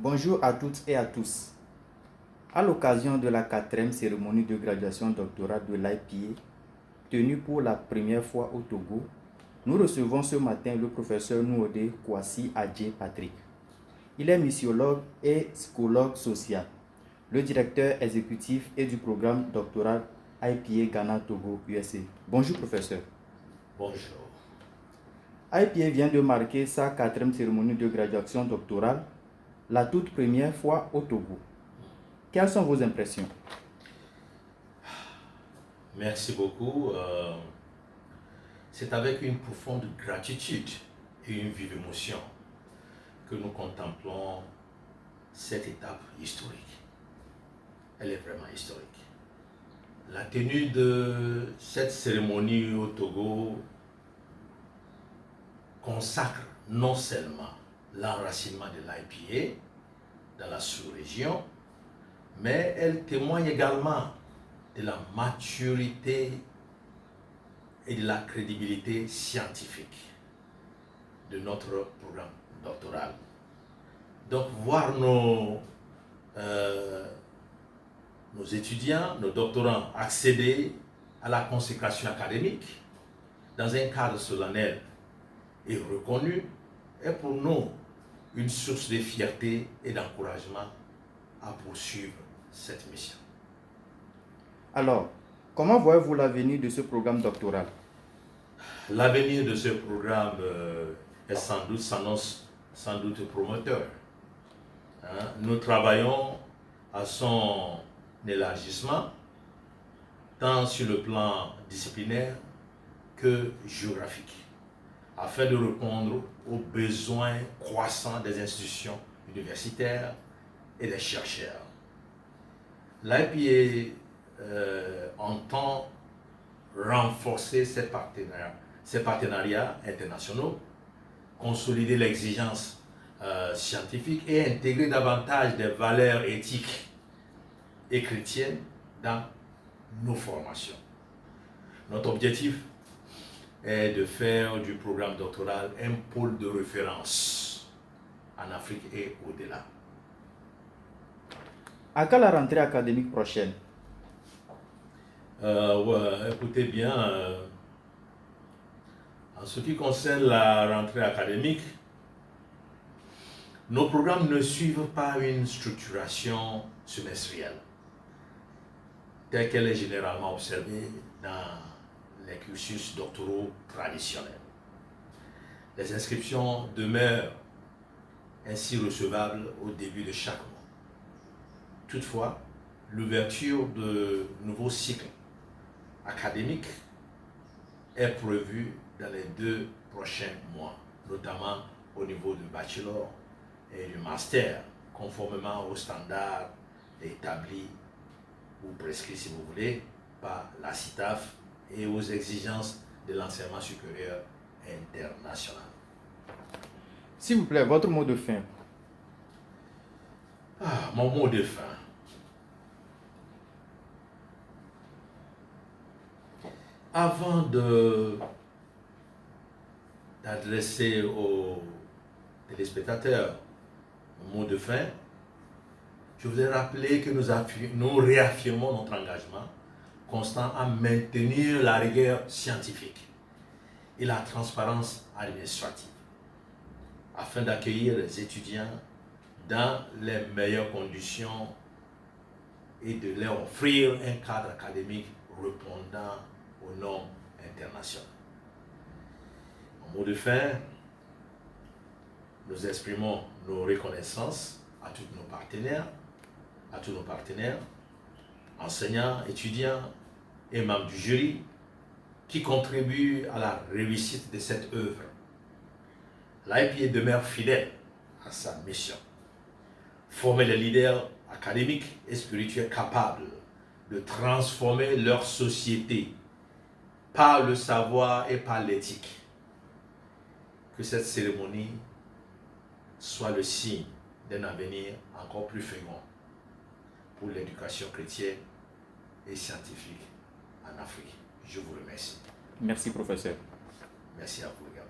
Bonjour à toutes et à tous. À l'occasion de la 4e cérémonie de graduation doctorale de l'IPA, tenue pour la première fois au Togo, nous recevons ce matin le professeur Nouodé Kwasi Adjé Patrick. Il est missiologue et psychologue social, le directeur exécutif et du programme doctoral IPA Ghana Togo USA. Bonjour professeur. Bonjour. IPA vient de marquer sa 4e cérémonie de graduation doctorale, la toute première fois au Togo. Quelles sont vos impressions? Merci beaucoup. C'est avec une profonde gratitude et une vive émotion que nous contemplons cette étape historique. Elle est vraiment historique. La tenue de cette cérémonie au Togo consacre non seulement l'enracinement de l'IPA dans la sous-région, mais elle témoigne également de la maturité et de la crédibilité scientifique de notre programme doctoral. Donc voir nos étudiants, nos doctorants accéder à la consécration académique dans un cadre solennel et reconnu est pour nous une source de fierté et d'encouragement à poursuivre cette mission. Alors, comment voyez-vous l'avenir de ce programme doctoral? L'avenir de ce programme s'annonce sans doute prometteur. Nous travaillons à son élargissement, tant sur le plan disciplinaire que géographique, afin de répondre aux besoins croissants des institutions universitaires et des chercheurs. L'IPA entend renforcer ces partenariats internationaux, consolider l'exigence scientifique et intégrer davantage des valeurs éthiques et chrétiennes dans nos formations. Notre objectif est de faire du programme doctoral un pôle de référence en Afrique et au-delà. À quand la rentrée académique prochaine? Écoutez bien, en ce qui concerne la rentrée académique, nos programmes ne suivent pas une structuration semestrielle, telle qu'elle est généralement observée dans les cursus doctoraux traditionnels. Les inscriptions demeurent ainsi recevables au début de chaque mois. Toutefois, l'ouverture de nouveaux cycles académiques est prévue dans les 2 prochains mois, notamment au niveau du bachelor et du master, conformément aux standards établis ou prescrits, si vous voulez, par la CITAF et aux exigences de l'enseignement supérieur international. S'il vous plaît, votre mot de fin. Mon mot de fin. Avant d'adresser aux téléspectateurs un mot de fin, je voudrais rappeler que nous réaffirmons notre engagement constant à maintenir la rigueur scientifique et la transparence administrative afin d'accueillir les étudiants dans les meilleures conditions et de leur offrir un cadre académique répondant aux normes internationales. En mot de fin, nous exprimons nos reconnaissances à tous nos partenaires, enseignants, étudiants et membres du jury qui contribuent à la réussite de cette œuvre. L'IPA demeure fidèle à sa mission: former les leaders académiques et spirituels capables de transformer leur société par le savoir et par l'éthique. Que cette cérémonie soit le signe d'un avenir encore plus fécond pour l'éducation chrétienne et scientifique en Afrique. Je vous remercie. Merci professeur. Merci à vous également.